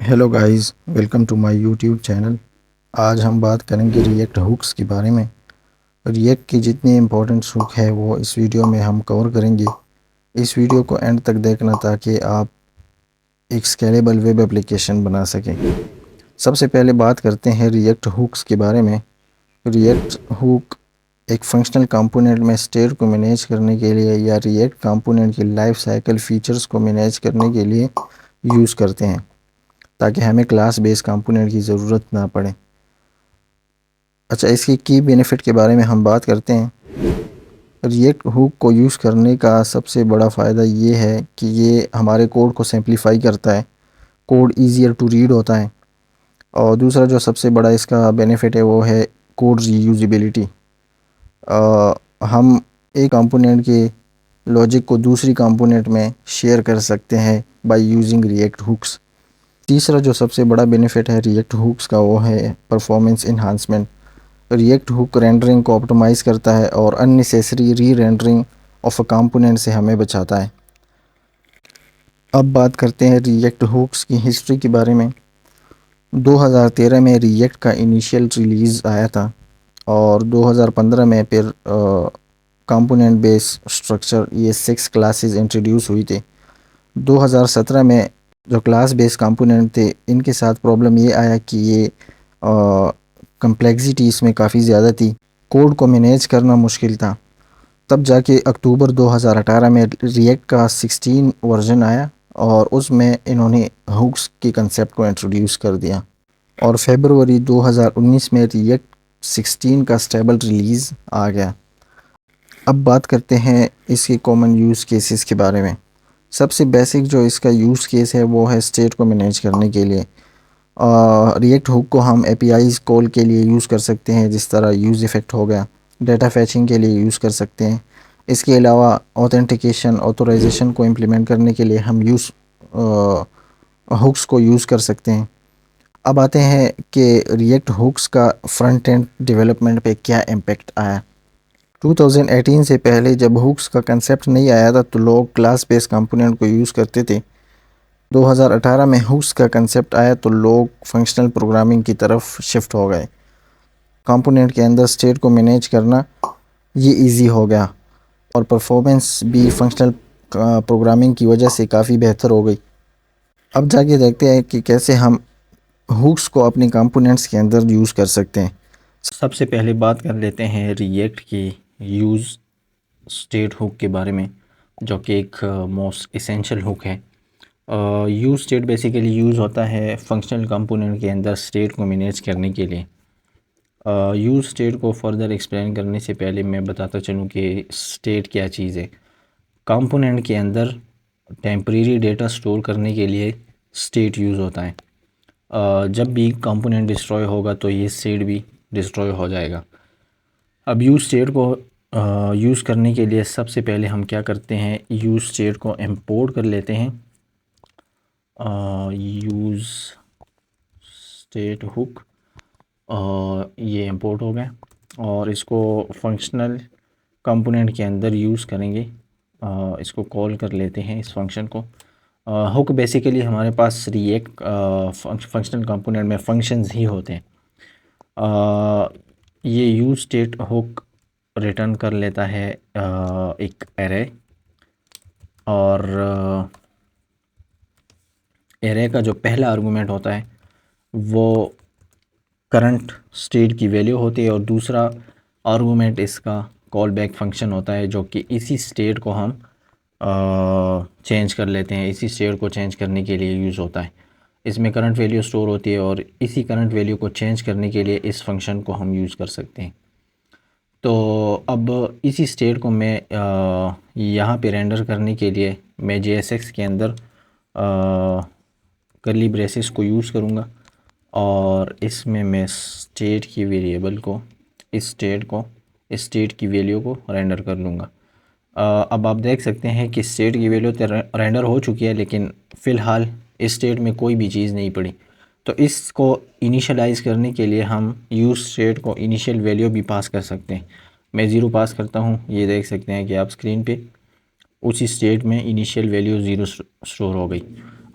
Hello guys, welcome to my YouTube channel. आज हम बात करेंगे रिएक्ट हुक्स के बारे में। रिएक्ट की जितनी इम्पोर्टेंट हुक है वो इस वीडियो में हम कवर करेंगे। इस वीडियो को एंड तक देखना ताकि आप एक स्केलेबल वेब एप्लीकेशन बना सकें। सबसे पहले बात करते हैं रिएक्ट हुक्स के बारे में। रिएक्ट हुक एक फंक्शनल कंपोनेंट में स्टेट को मैनेज करने के लिए या रिएक्ट कंपोनेंट की लाइफ साइकिल फीचर्स को मैनेज करने के लिए यूज़ करते हैं ताकि हमें क्लास बेस कंपोनेंट की ज़रूरत ना पड़े। अच्छा, इसकी की बेनिफिट के बारे में हम बात करते हैं। रिएक्ट हुक को यूज़ करने का सबसे बड़ा फ़ायदा ये है कि ये हमारे कोड को सिंप्लीफाई करता है। कोड ईज़ियर टू रीड होता है। और दूसरा जो सबसे बड़ा इसका बेनिफिट है वो है कोड रीयूजेबिलिटी। हम एक कंपोनेंट के लॉजिक को दूसरी कंपोनेंट में शेयर कर सकते हैं बाय यूजिंग रिएक्ट हुक्स। तीसरा जो सबसे बड़ा बेनिफिट है रिएक्ट हुक्स का वो है performance enhancement. React hook rendering को ऑप्टिमाइज़ करता है और अननेसेसरी री रेंडरिंग ऑफ अ कंपोनेंट से हमें बचाता है। अब बात करते हैं रिएक्ट हुक्स की हिस्ट्री के बारे में। 2013 में रिएक्ट का इनिशियल रिलीज़ आया था और 2015 में फिर कंपोनेंट बेस स्ट्रक्चर ये 6 क्लासेस इंट्रोड्यूस हुई थी। 2017 में जो क्लास बेस कंपोनेंट थे इनके साथ प्रॉब्लम ये आया कि ये कंप्लेक्सिटी इसमें काफ़ी ज़्यादा थी, कोड को मैनेज करना मुश्किल था। तब जाके अक्टूबर 2018 में रिएक्ट का 16 वर्जन आया और उसमें इन्होंने हुक्स के कंसेप्ट को इंट्रोड्यूस कर दिया और फरवरी 2019 में रिएक्ट 16 का स्टेबल रिलीज़ आ गया। अब बात करते हैं इसके कॉमन यूज़ केसेस के बारे में। सबसे बेसिक जो इसका यूज़ केस है वो है स्टेट को मैनेज करने के लिए। रिएक्ट हुक को हम एपीआईज़ कॉल के लिए यूज़ कर सकते हैं, जिस तरह यूज़ इफ़ेक्ट हो गया। डेटा फैचिंग के लिए यूज़ कर सकते हैं। इसके अलावा ऑथेंटिकेशन ऑथोराइजेशन को इम्प्लीमेंट करने के लिए हम हुक्स को यूज़ कर सकते हैं। अब आते हैं कि रिएक्ट हुक्स का फ्रंट एंड डेवलपमेंट पे क्या इम्पेक्ट आया। 2018 से पहले जब हुक्स का कंसेप्ट नहीं आया था तो लोग क्लास बेस्ड कंपोनेंट को यूज़ करते थे। 2018 में हुक्स का कंसेप्ट आया तो लोग फंक्शनल प्रोग्रामिंग की तरफ शिफ्ट हो गए। कंपोनेंट के अंदर स्टेट को मैनेज करना ये इजी हो गया और परफॉर्मेंस भी फंक्शनल प्रोग्रामिंग की वजह से काफ़ी बेहतर हो गई। अब जाके देखते हैं कि कैसे हम हुक्स को अपने कंपोनेंट्स के अंदर यूज़ कर सकते हैं। सबसे पहले बात कर लेते हैं रिएक्ट की यूज़ स्टेट हुक के बारे में, जो कि एक मोस्ट इसेंशियल हुक है। यूज़ स्टेट बेसिकली यूज़ होता है फंक्शनल कंपोनेंट के अंदर स्टेट को मैनेज करने के लिए। यूज़ स्टेट को फर्दर एक्सप्लेन करने से पहले मैं बताता चलूँ कि स्टेट क्या चीज़ है। कंपोनेंट के अंदर टेम्परेरी डेटा स्टोर करने के लिए स्टेट यूज़ होता है। जब भी कंपोनेंट डिस्ट्रॉय होगा तो ये स्टेट भी डिस्ट्रॉय हो जाएगा। अब यूज़ स्टेट को यूज़ करने के लिए सबसे पहले हम क्या करते हैं, यूज़ स्टेट को इंपोर्ट कर लेते हैं। यूज़ स्टेट हुक ये इंपोर्ट हो गया और इसको फंक्शनल कंपोनेंट के अंदर यूज़ करेंगे। इसको कॉल कर लेते हैं इस फंक्शन को। हुक बेसिकली हमारे पास रिएक्ट फंक्शनल कंपोनेंट में फंक्शंस ही होते हैं। ये यूज़ स्टेट हुक रिटर्न कर लेता है एक एरे, और एरे का जो पहला आर्गुमेंट होता है वो करंट स्टेट की वैल्यू होती है और दूसरा आर्गुमेंट इसका कॉल बैक फंक्शन होता है, जो कि इसी स्टेट को हम चेंज कर लेते हैं। इसी स्टेट को चेंज करने के लिए यूज़ होता है। इसमें करंट वैल्यू स्टोर होती है और इसी करंट वैल्यू को चेंज करने के लिए इस फंक्शन को हम यूज़ कर सकते हैं। तो अब इसी स्टेट को मैं यहाँ पे रेंडर करने के लिए मैं JSX के अंदर कर्ली ब्रेसेस को यूज़ करूँगा और इसमें मैं स्टेट की वेरिएबल को इस स्टेट की वैल्यू को रेंडर कर लूँगा। अब आप देख सकते हैं कि स्टेट की वैल्यू तो रेंडर हो चुकी है, लेकिन फ़िलहाल इस स्टेट में कोई भी चीज़ नहीं पड़ी। तो इसको इनिशियलाइज़ करने के लिए हम यूज़ स्टेट को इनिशियल वैल्यू भी पास कर सकते हैं। मैं 0 पास करता हूँ, ये देख सकते हैं कि आप स्क्रीन पे उसी स्टेट में इनिशियल वैल्यू 0 स्टोर हो गई।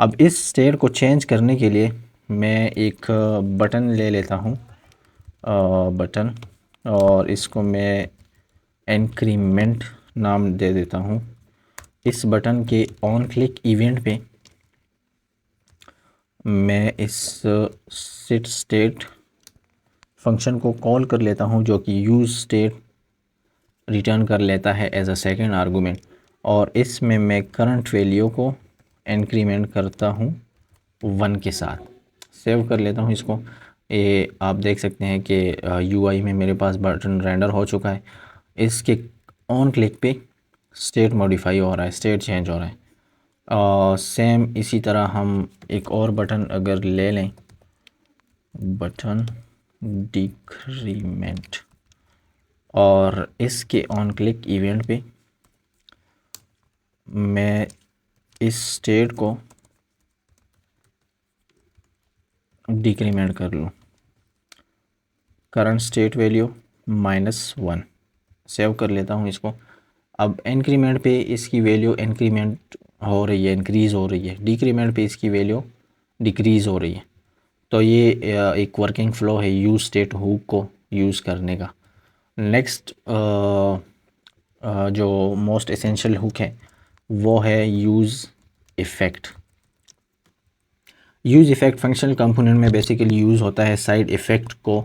अब इस स्टेट को चेंज करने के लिए मैं एक बटन ले लेता हूँ, बटन, और इसको मैं इंक्रीमेंट नाम दे देता हूँ। इस बटन के ऑन क्लिक इवेंट पे मैं इस सिट स्टेट फंक्शन को कॉल कर लेता हूँ, जो कि यूज़ स्टेट रिटर्न कर लेता है एज अ सेकेंड आर्गूमेंट, और इसमें मैं करंट वैल्यू को इंक्रीमेंट करता हूँ 1 के साथ। सेव कर लेता हूँ इसको। ये आप देख सकते हैं कि यूआई में मेरे पास बटन रेंडर हो चुका है। इसके ऑन क्लिक पे स्टेट मॉडिफाई हो रहा है, स्टेट चेंज हो रहा है। सेम इसी तरह हम एक और बटन अगर ले लें, बटन डिक्रीमेंट, और इसके ऑन क्लिक इवेंट पे मैं इस स्टेट को डिक्रीमेंट कर लूँ, करंट स्टेट वैल्यू -1। सेव कर लेता हूँ इसको। अब इंक्रीमेंट पे इसकी वैल्यू इंक्रीमेंट हो रही है, इंक्रीज़ हो रही है। डिक्रीमेंट पे इसकी वैल्यू डिक्रीज़ हो रही है। तो ये एक वर्किंग फ़्लो है यूज़ स्टेट हुक को यूज़ करने का। नेक्स्ट जो मोस्ट एसेंशियल हुक है वो है use effect. Use effect functional component में बेसिकली यूज़ होता है साइड इफ़ेक्ट को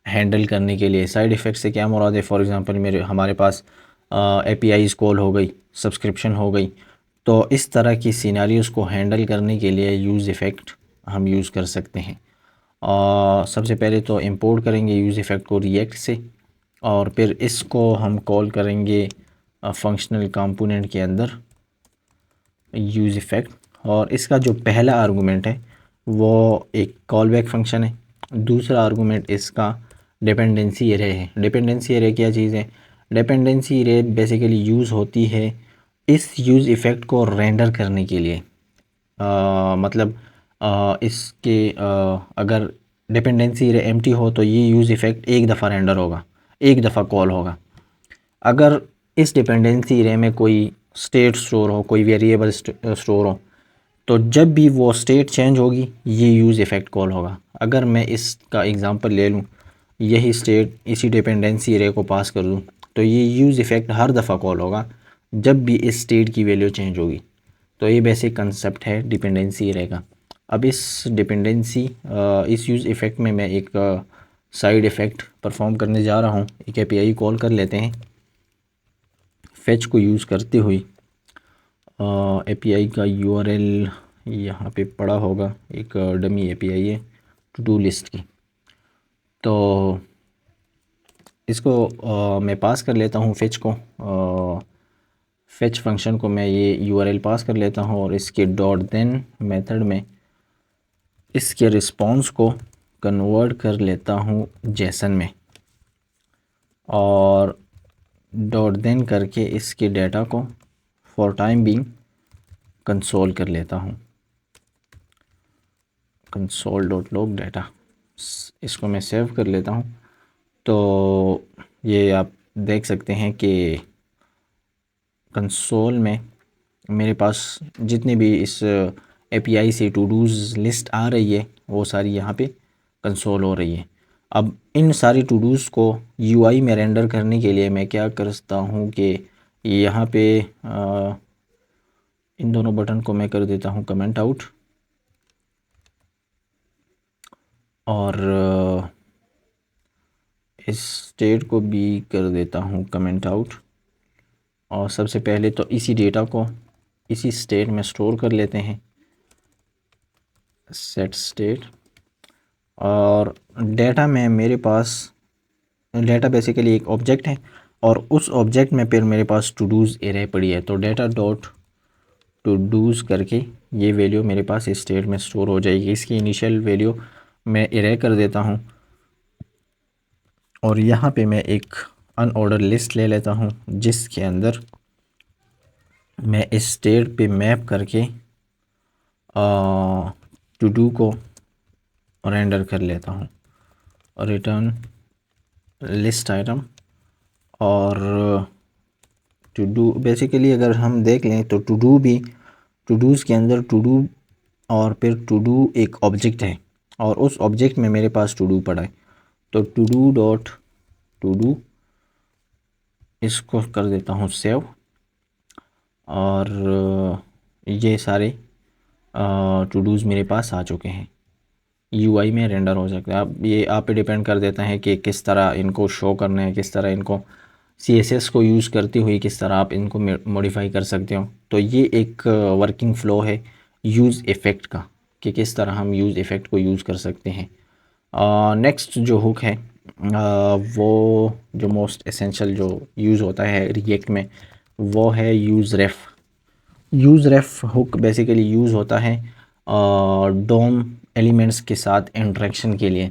हैंडल करने के लिए। साइड इफ़ेक्ट से क्या मुराद है? फॉर एग्ज़ाम्पल हमारे पास APIs कॉल हो गई, सब्सक्रिप्शन हो गई, तो इस तरह की सिनेरियोज़ को हैंडल करने के लिए यूज़ इफ़ेक्ट हम यूज़ कर सकते हैं। सबसे पहले तो इंपोर्ट करेंगे यूज़ इफ़ेक्ट को रिएक्ट से, और फिर इसको हम कॉल करेंगे फंक्शनल कंपोनेंट के अंदर यूज़ इफ़ेक्ट, और इसका जो पहला आर्गूमेंट है वो एक कॉल बैक फंक्शन है। दूसरा आर्गूमेंट इसका डिपेंडेंसी एरे है। डिपेंडेंसी एरे क्या चीज़ है? डिपेंडेंसी एरे बेसिकली यूज़ होती है इस यूज़ इफ़ेक्ट को रेंडर करने के लिए। मतलब इसके अगर डिपेंडेंसी एरे एम्प्टी हो तो ये यूज़ इफ़ेक्ट एक दफ़ा रेंडर होगा, एक दफ़ा कॉल होगा। अगर इस डिपेंडेंसी एरे में कोई स्टेट स्टोर हो, कोई वेरिएबल स्टोर हो, तो जब भी वो स्टेट चेंज होगी ये यूज़ इफ़ेक्ट कॉल होगा। अगर मैं इसका एग्ज़ाम्पल ले लूँ, यही स्टेट इसी डिपेंडेंसी एरे को पास कर दूँ, तो ये यूज़ इफ़ेक्ट हर दफ़ा कॉल होगा जब भी इस स्टेट की वैल्यू चेंज होगी। तो ये बेसिक कंसेप्ट है डिपेंडेंसी एरे का। अब इस यूज़ इफ़ेक्ट में मैं एक साइड इफ़ेक्ट परफॉर्म करने जा रहा हूँ। एक API कॉल कर लेते हैं फेच को यूज़ करते हुए। API का URL यहाँ पे पड़ा होगा, एक डमी API है टू डू लिस्ट की। तो इसको मैं पास कर लेता हूँ फेच को। फेच फंक्शन को मैं ये URL पास कर लेता हूँ, और इसके डॉट देन मेथड में इसके रिस्पॉन्स को कन्वर्ट कर लेता हूँ जेसन में, और डॉट देन करके इसके डेटा को फॉर टाइम बीइंग कंसोल कर लेता हूँ, कंसोल डॉट लॉग डाटा। इसको मैं सेव कर लेता हूँ। तो ये आप देख सकते हैं कि कंसोल में मेरे पास जितनी भी इस API से टू डूज़ लिस्ट आ रही है वो सारी यहाँ पे कंसोल हो रही है। अब इन सारी टू डूज़ को UI में रेंडर करने के लिए मैं क्या करता हूँ कि यहाँ पे इन दोनों बटन को मैं कर देता हूँ कमेंट आउट, और इस स्टेट को भी कर देता हूँ कमेंट आउट। और सबसे पहले तो इसी डेटा को इसी स्टेट में स्टोर कर लेते हैं, सेट स्टेट। और डेटा में मेरे पास डेटा बेसिकली एक ऑब्जेक्ट है, और उस ऑब्जेक्ट में फिर मेरे पास टू डूज़ एरे पड़ी है। तो डेटा डॉट टू डूज़ करके ये वैल्यू मेरे पास इस स्टेट में स्टोर हो जाएगी। इसकी इनिशियल वैल्यू मैं एरे कर देता हूँ, और यहाँ पे मैं एक अनऑर्डर लिस्ट ले लेता हूँ जिसके अंदर मैं इस स्टेट पे मैप करके टू डू को रेंडर कर लेता हूँ, रिटर्न लिस्ट आइटम। और टू डू बेसिकली अगर हम देख लें तो टू डू भी टू डूज़ के अंदर टू डू और फिर टू डू एक ऑब्जेक्ट है और उस ऑब्जेक्ट में मेरे पास टू डू पड़ा है। तो to do dot to do, इसको कर देता हूँ सेव, और ये सारे टू डूज़ मेरे पास आ चुके हैं, यूआई में रेंडर हो सकते हैं। अब ये आप पे डिपेंड कर देता है कि किस तरह इनको शो करना है, किस तरह इनको सीएसएस को यूज़ करते हुए किस तरह आप इनको मॉडिफाई कर सकते हो। तो ये एक वर्किंग फ़्लो है यूज़ इफ़ेक्ट का, कि किस तरह हम यूज़ इफ़ेक्ट को यूज़ कर सकते हैं। नेक्स्ट जो हुक है वो जो मोस्ट एसेंशियल जो यूज़ होता है रिएक्ट में, वो है यूज़ रेफ। यूज़ रेफ हुक बेसिकली यूज़ होता है डोम एलिमेंट्स के साथ इंटरेक्शन के लिए।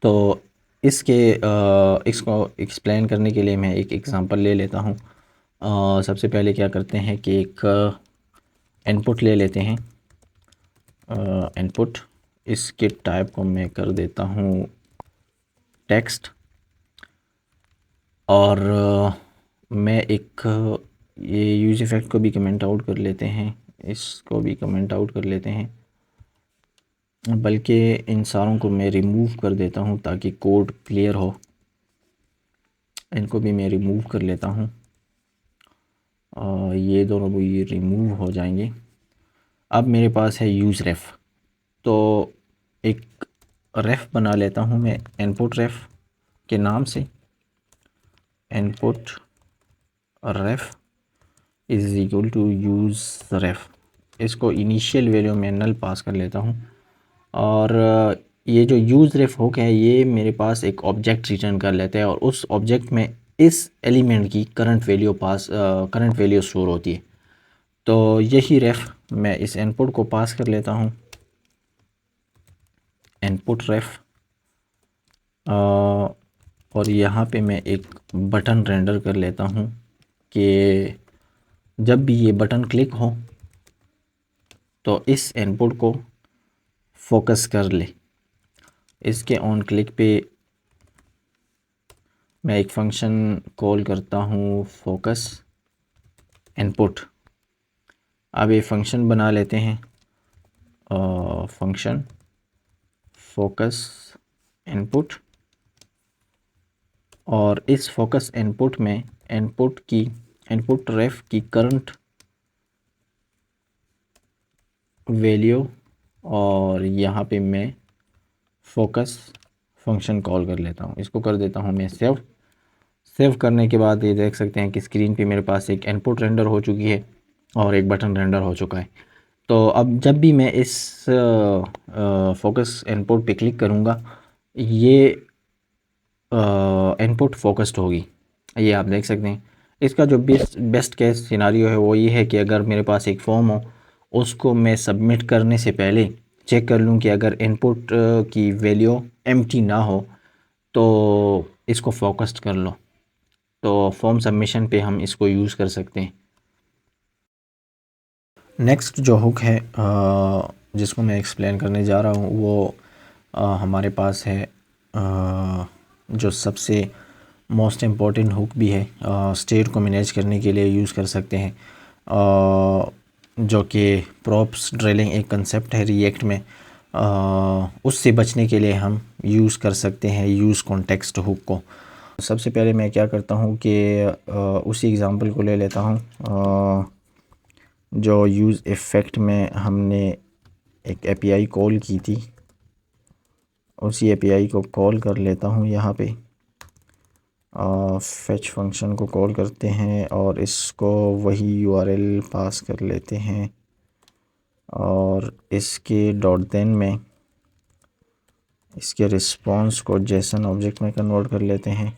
तो इसके इसको एक्सप्लेन करने के लिए मैं एक एग्ज़ाम्पल ले लेता हूँ। सबसे पहले क्या करते हैं कि एक इनपुट ले लेते हैं। इनपुट, इसके टाइप को मैं कर देता हूँ टेक्स्ट, और मैं एक ये यूज इफ़ेक्ट को भी कमेंट आउट कर लेते हैं, इसको भी कमेंट आउट कर लेते हैं, बल्कि इन सारों को मैं रिमूव कर देता हूँ ताकि कोड क्लियर हो। इनको भी मैं रिमूव कर लेता हूँ, ये दोनों भी रिमूव हो जाएंगे। अब मेरे पास है यूज़ रेफ, तो एक रेफ बना लेता हूँ मैं इनपुट रेफ के नाम से। Input ref is equal to use ref, इसको इनिशियल वैल्यू में नल पास कर लेता हूँ। और ये जो यूज़ रेफ हुक है ये मेरे पास एक ऑब्जेक्ट रिटर्न कर लेता है और उस ऑब्जेक्ट में इस एलिमेंट की करंट वैल्यू स्टोर होती है। तो यही रेफ मैं इस इनपुट को पास कर लेता हूँ, इनपुट रेफ, और यहाँ पे मैं एक बटन रेंडर कर लेता हूँ कि जब भी ये बटन क्लिक हो तो इस इनपुट को फोकस कर ले। इसके ऑन क्लिक पे मैं एक फंक्शन कॉल करता हूँ फोकस इनपुट। अब ये फंक्शन बना लेते हैं, फंक्शन फोकस इनपुट, और इस फोकस इनपुट में इनपुट रेफ की करंट वैल्यू, और यहाँ पे मैं फोकस फंक्शन कॉल कर लेता हूँ। इसको कर देता हूँ मैं सेव करने के बाद ये देख सकते हैं कि स्क्रीन पे मेरे पास एक इनपुट रेंडर हो चुकी है और एक बटन रेंडर हो चुका है। तो अब जब भी मैं इस फोकस इनपुट पे क्लिक करूँगा ये इनपुट फोकस्ड होगी, ये आप देख सकते हैं। इसका जो बेस्ट केस सिनारियो है वो ये है कि अगर मेरे पास एक फॉर्म हो, उसको मैं सबमिट करने से पहले चेक कर लूँ कि अगर इनपुट की वैल्यू एम्प्टी ना हो तो इसको फोकस्ड कर लो। तो फॉर्म सबमिशन पे हम इसको यूज़ कर सकते हैं। नेक्स्ट जो हुक है जिसको मैं एक्सप्लेन करने जा रहा हूँ वो हमारे पास है जो सबसे मोस्ट इम्पॉर्टेंट हुक भी है, स्टेट को मैनेज करने के लिए यूज़ कर सकते हैं, जो कि प्रॉप्स ड्रिलिंग एक कंसेप्ट है रिएक्ट में। उससे बचने के लिए हम यूज़ कर सकते हैं यूज़ कॉन्टेक्स्ट हुक को। सबसे पहले मैं क्या करता हूँ कि उसी एग्ज़ाम्पल को ले लेता हूँ जो यूज़ इफ़ेक्ट में हमने एक एपीआई कॉल की थी, उसी एपीआई को कॉल कर लेता हूँ। यहाँ पे फेच फंक्शन को कॉल करते हैं और इसको वही यूआरएल पास कर लेते हैं और इसके डॉट देन में इसके रिस्पांस को जेसन ऑब्जेक्ट में कन्वर्ट कर लेते हैं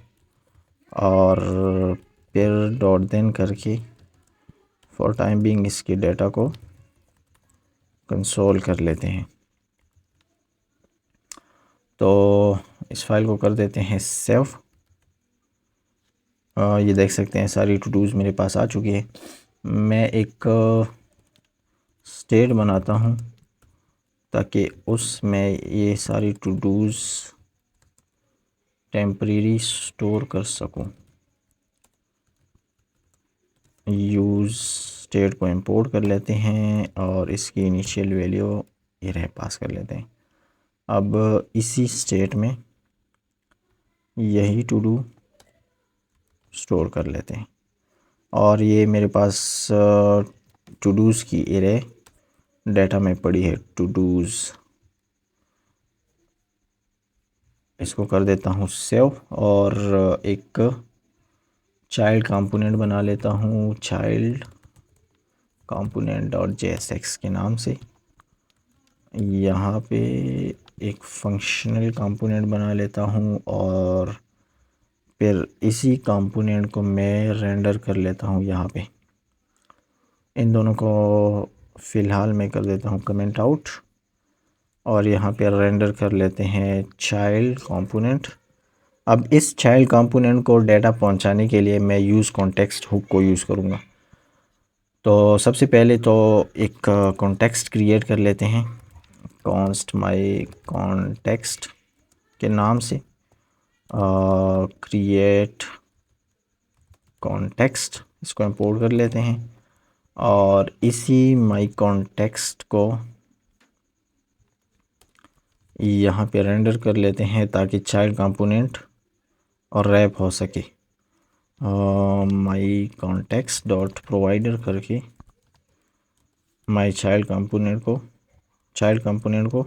और फिर डॉट देन करके फॉर टाइम बीइंग इसके डेटा को कंसोल कर लेते हैं। तो इस फाइल को कर देते हैं सेव। ये देख सकते हैं सारी टू डूज़ मेरे पास आ चुकी है। मैं एक स्टेट बनाता हूँ ताकि उसमें ये सारी टू डूज़ टेम्परेरी स्टोर कर सकूँ। यूज़ स्टेट को इंपोर्ट कर लेते हैं और इसकी इनिशियल वैल्यू ये रहे पास कर लेते हैं। अब इसी स्टेट में यही टू डू स्टोर कर लेते हैं और ये मेरे पास टू डूज़ की एरे डाटा में पड़ी है टू डूज़। इसको कर देता हूँ सेव और एक चाइल्ड कंपोनेंट बना लेता हूँ, चाइल्ड कंपोनेंट डॉट JSX के नाम से। यहाँ पे एक फंक्शनल कंपोनेंट बना लेता हूँ और फिर इसी कंपोनेंट को मैं रेंडर कर लेता हूँ यहाँ पे। इन दोनों को फ़िलहाल मैं कर देता हूँ कमेंट आउट और यहाँ पे रेंडर कर लेते हैं चाइल्ड कंपोनेंट। अब इस चाइल्ड कंपोनेंट को डाटा पहुँचाने के लिए मैं यूज़ कॉन्टेक्स्ट हुक को यूज़ करूँगा। तो सबसे पहले तो एक कॉन्टेक्स्ट क्रिएट कर लेते हैं, कॉन्स्ट माई कॉन्टेक्स्ट के नाम से क्रिएट कॉन्टेक्स्ट, इसको इंपोर्ट कर लेते हैं और इसी माई कॉन्टेक्स्ट को यहाँ पे रेंडर कर लेते हैं ताकि चाइल्ड कंपोनेंट और रैप हो सके। माई कॉन्टेक्स्ट डॉट प्रोवाइडर करके माई चाइल्ड कंपोनेंट को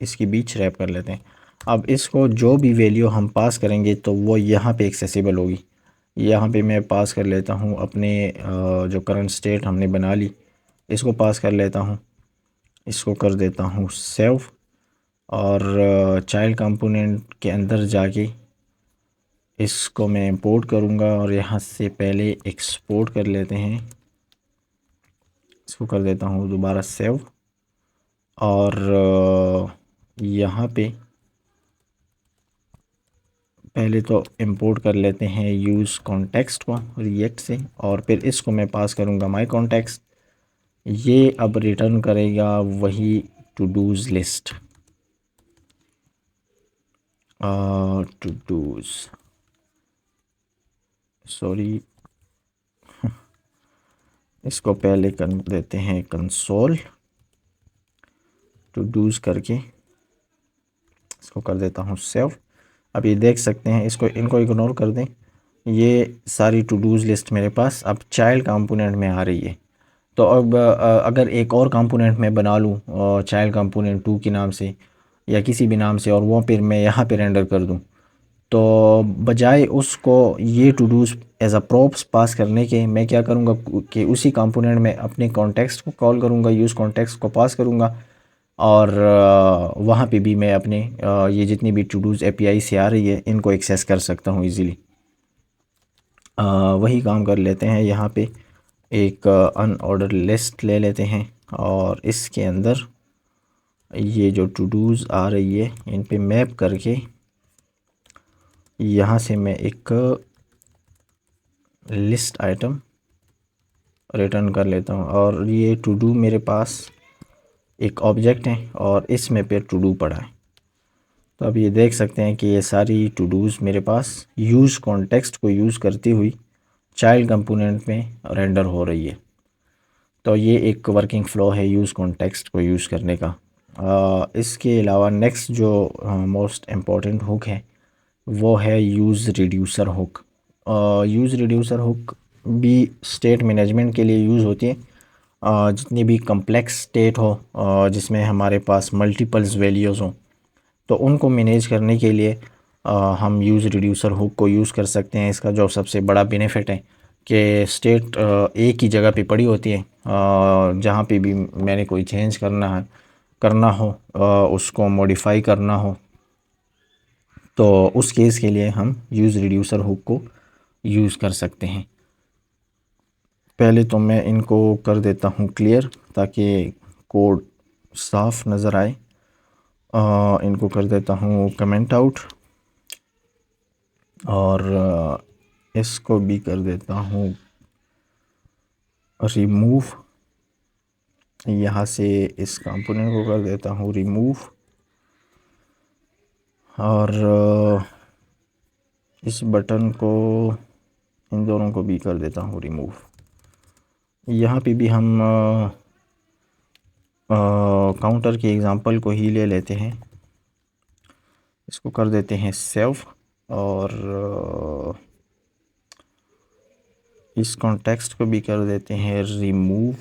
इसके बीच रैप कर लेते हैं। अब इसको जो भी वैल्यू हम पास करेंगे तो वो यहाँ पे एक्सेसिबल होगी। यहाँ पे मैं पास कर लेता हूँ अपने जो करंट स्टेट हमने बना ली, इसको पास कर लेता हूँ, इसको कर देता हूँ सेव और चाइल्ड कंपोनेंट के अंदर जाके इसको मैं इंपोर्ट करूँगा और यहाँ से पहले एक्सपोर्ट कर लेते हैं। इसको कर देता हूँ दोबारा सेव और यहाँ पे पहले तो इंपोर्ट कर लेते हैं यूज़ कॉन्टेक्स्ट को रिएक्ट से और फिर इसको मैं पास करूँगा माई कॉन्टेक्स्ट। ये अब रिटर्न करेगा वही to dos list, to dos sorry इसको पहले कर देते हैं कंसोल टू डूज़ करके, इसको कर देता हूँ सेव। अब ये देख सकते हैं, इनको इग्नोर कर दें, ये सारी टू डूज़ लिस्ट मेरे पास अब चाइल्ड कंपोनेंट में आ रही है। तो अब अगर एक और कंपोनेंट मैं बना लूँ चाइल्ड कंपोनेंट 2 के नाम से या किसी भी नाम से और वो फिर मैं यहाँ पे रेंडर कर दूँ, तो बजाय उसको ये todos as a props pass करने के मैं क्या करूँगा कि उसी कंपोनेंट में अपने कॉन्टेक्स्ट को कॉल करूँगा, यूज़ कॉन्टेक्स्ट को पास करूँगा और वहाँ पे भी मैं अपने ये जितनी भी टू डूज़ API से आ रही है इनको एक्सेस कर सकता हूँ ईज़िली। वही काम कर लेते हैं, यहाँ पे एक अनऑर्डर लिस्ट ले लेते हैं और इसके अंदर ये जो टू डूज़ आ रही है इन पे मैप करके यहाँ से मैं एक लिस्ट आइटम रिटर्न कर लेता हूँ और ये टू डू मेरे पास एक ऑब्जेक्ट है और इसमें पे टू डू पड़ा है। तो अब ये देख सकते हैं कि ये सारी टू डूज़ मेरे पास यूज़ कॉन्टेक्स्ट को यूज़ करती हुई चाइल्ड कंपोनेंट में रेंडर हो रही है। तो ये एक वर्किंग फ़्लो है यूज़ कॉन्टेक्स्ट को यूज़ करने का। इसके अलावा नेक्स्ट जो मोस्ट इम्पॉर्टेंट हुक है वो है use reducer hook. Use reducer hook भी स्टेट मैनेजमेंट के लिए यूज़ होती है। जितनी भी कम्प्लेक्स स्टेट हो जिसमें हमारे पास मल्टीपल्स वैल्यूज़ हों तो उनको मैनेज करने के लिए हम यूज़ रिड्यूसर हुक को यूज़ कर सकते हैं। इसका जो सबसे बड़ा बेनिफिट है कि स्टेट एक ही जगह पे पड़ी होती है, जहाँ पे भी मैंने कोई चेंज करना हो उसको मॉडिफाई करना हो तो उस केस के लिए हम यूज़ रिड्यूसर हुक को यूज़ कर सकते हैं। पहले तो मैं इनको कर देता हूँ क्लियर ताकि कोड साफ नज़र आए। इनको कर देता हूँ कमेंट आउट और इसको भी कर देता हूँ रिमूव। यहाँ से इस कंपोनेंट को कर देता हूँ रिमूव और इस बटन को इन दोनों को भी कर देता हूँ रिमूव। यहाँ पे भी हम काउंटर के एग्ज़ाम्पल को ही ले लेते हैं, इसको कर देते हैं सेव और इस कॉन्टेक्स्ट को भी कर देते हैं रिमूव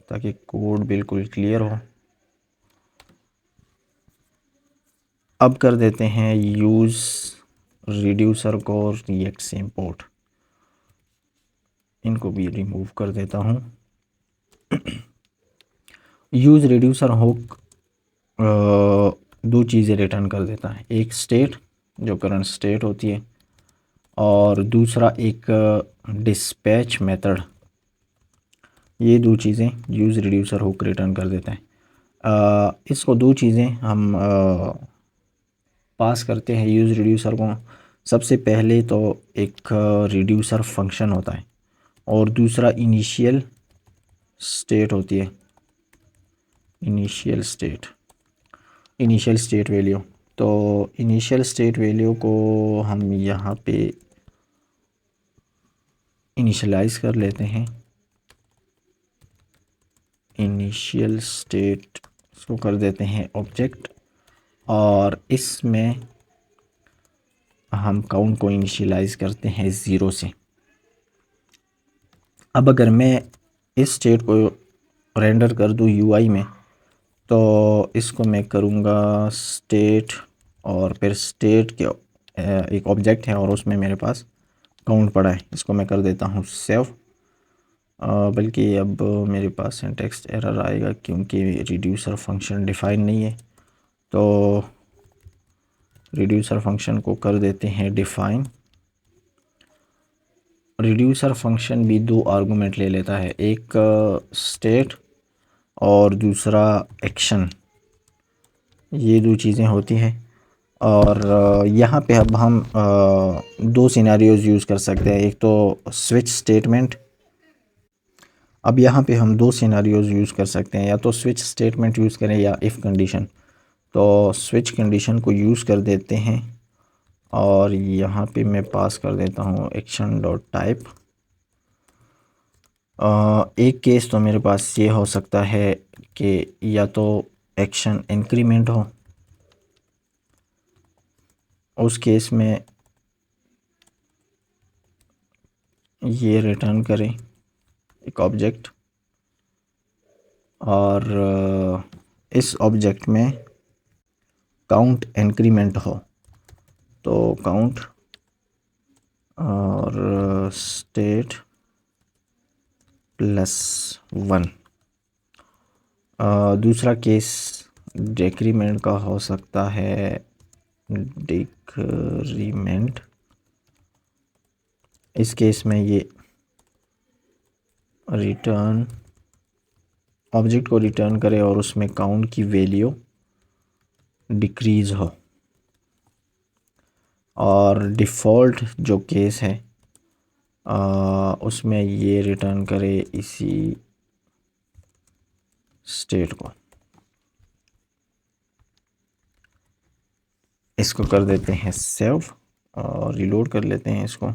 ताकि कोड बिल्कुल क्लियर हो। अब कर देते हैं यूज़ रिड्यूसर को रिएक्ट से इंपोर्ट, इनको भी रिमूव कर देता हूँ। यूज़ रिड्यूसर हुक दो चीज़ें रिटर्न कर देता है, एक स्टेट जो करंट स्टेट होती है और दूसरा एक डिस्पैच मेथड। ये दो चीज़ें यूज़ रिड्यूसर हुक रिटर्न कर देता है। इसको दो चीज़ें हम पास करते हैं यूज़ रिड्यूसर को। सबसे पहले तो एक रिड्यूसर फंक्शन होता है और दूसरा इनिशियल स्टेट होती है, इनिशियल स्टेट वैल्यू। तो इनिशियल स्टेट वैल्यू को हम यहाँ पे इनिशियलाइज़ कर लेते हैं, इनिशियल स्टेट इसको कर देते हैं ऑब्जेक्ट और इसमें हम काउंट को इनिशियलाइज़ करते हैं 0 से। अब अगर मैं इस स्टेट को रेंडर कर दूँ यूआई में तो इसको मैं करूँगा स्टेट और फिर स्टेट के एक ऑब्जेक्ट है और उसमें मेरे पास काउंट पड़ा है, इसको मैं कर देता हूँ सेव। बल्कि अब मेरे पास सिंटैक्स एरर आएगा क्योंकि रिड्यूसर फंक्शन डिफाइन नहीं है। तो रिड्यूसर फंक्शन को कर देते हैं डिफाइन। रिड्यूसर फंक्शन भी दो आर्गुमेंट ले लेता है, एक स्टेट और दूसरा एक्शन, ये दो चीज़ें होती हैं। और यहाँ पे अब हम दो सिनेरियोज़ यूज़ कर सकते हैं, एक तो स्विच स्टेटमेंट। अब यहाँ पे हम दो सिनेरियोज़ यूज़ कर सकते हैं, या तो स्विच स्टेटमेंट यूज़ करें या इफ़ कंडीशन। तो स्विच कंडीशन को यूज़ कर देते हैं और यहाँ पे मैं पास कर देता हूँ एक्शन डॉट टाइप। एक केस तो मेरे पास ये हो सकता है कि या तो एक्शन इंक्रीमेंट हो, उस केस में ये रिटर्न करें एक ऑब्जेक्ट और इस ऑब्जेक्ट में काउंट इंक्रीमेंट हो तो काउंट और स्टेट +1। दूसरा केस डिक्रीमेंट का हो सकता है, डिक्रीमेंट। इस केस में ये रिटर्न ऑब्जेक्ट को रिटर्न करे और उसमें काउंट की वैल्यू डिक्रीज़ हो। और डिफ़ॉल्ट जो केस है उसमें ये रिटर्न करे इसी स्टेट को। इसको कर देते हैं सेव और रिलोड कर लेते हैं इसको।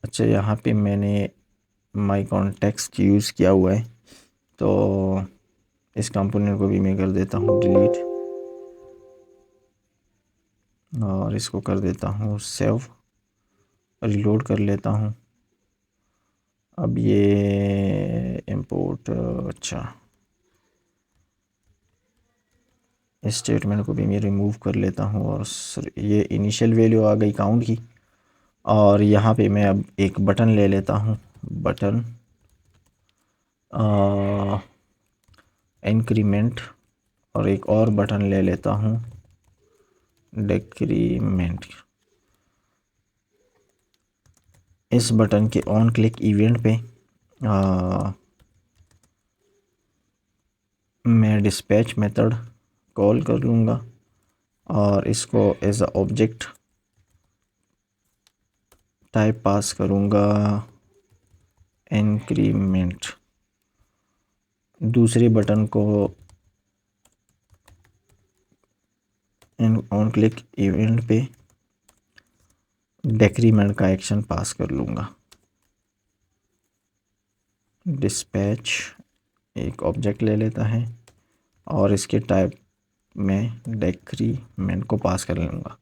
अच्छा, यहाँ पे मैंने माई कॉन्टेक्स्ट यूज़ किया हुआ है तो इस कंपोनेंट को भी मैं कर देता हूँ डिलीट और इसको कर देता हूँ सेव, रिलोड कर लेता हूँ। अब ये इंपोर्ट, अच्छा इस स्टेटमेंट को भी मैं रिमूव कर लेता हूँ और ये इनिशियल वैल्यू आ गई काउंट की। और यहाँ पे मैं अब एक बटन ले लेता हूँ, बटन इंक्रीमेंट, और एक और बटन ले लेता हूँ डिक्रीमेंट। इस बटन के ऑन क्लिक इवेंट पे मैं डिस्पैच मेथड कॉल कर लूँगा और इसको एज अ ऑब्जेक्ट टाइप पास करूँगा इंक्रीमेंट। दूसरे बटन को ऑन क्लिक इवेंट पे डेक्रीमेंट का एक्शन पास कर लूँगा। डिस्पैच एक ऑब्जेक्ट ले लेता है और इसके टाइप में डेक्रीमेंट को पास कर लूँगा।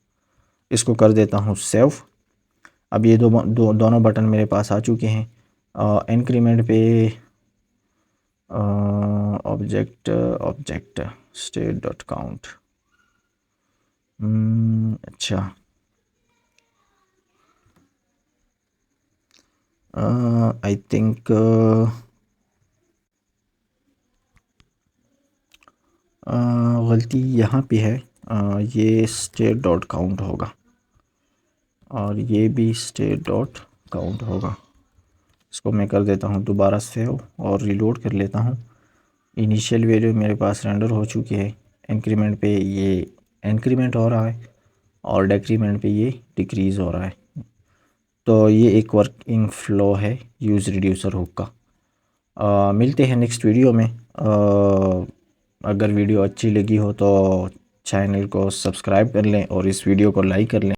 इसको कर देता हूँ सेव। अब ये दोनों बटन मेरे पास आ चुके हैं। इंक्रीमेंट पे ऑब्जेक्ट स्टेट डॉट काउंट। अच्छा, आई थिंक गलती यहाँ पे है। ये स्टेट डॉट काउंट होगा और ये भी स्टेट डॉट काउंट होगा। इसको मैं कर देता हूँ दोबारा सेव और रीलोड कर लेता हूँ। इनिशियल वैल्यू मेरे पास रेंडर हो चुकी है। इंक्रीमेंट पे ये इंक्रीमेंट हो रहा है और डेक्रीमेंट पे ये डिक्रीज़ हो रहा है। तो ये एक वर्किंग फ़्लो है यूज़ रिड्यूसर हुक का। मिलते हैं नेक्स्ट वीडियो में। अगर वीडियो अच्छी लगी हो तो चैनल को सब्सक्राइब कर लें और इस वीडियो को लाइक कर लें।